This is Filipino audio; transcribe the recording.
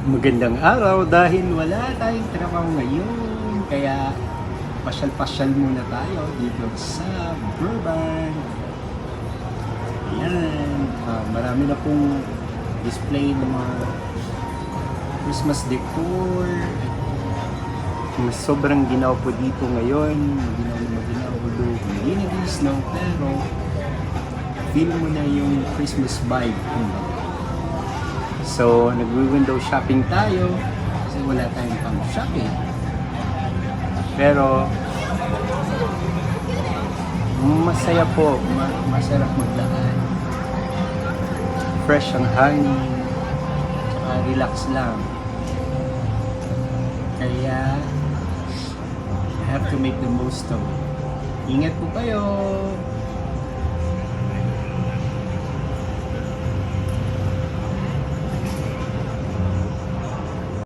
Magandang araw dahil wala tayong trabaho ngayon. Kaya pasyal-pasyal muna tayo dito sa Burbank. Ayan, marami na pong display ng mga Christmas decor. Mas sobrang ginaw po dito ngayon. Maginaw, although hindi nag-snow, pero feel mo na yung Christmas vibe. So, nag-window shopping tayo kasi wala tayong pang shopping. Pero, masaya po, masarap maglaan. Fresh ang hangin, saka relax lang. Kaya, I have to make the most of it. Ingat po kayo!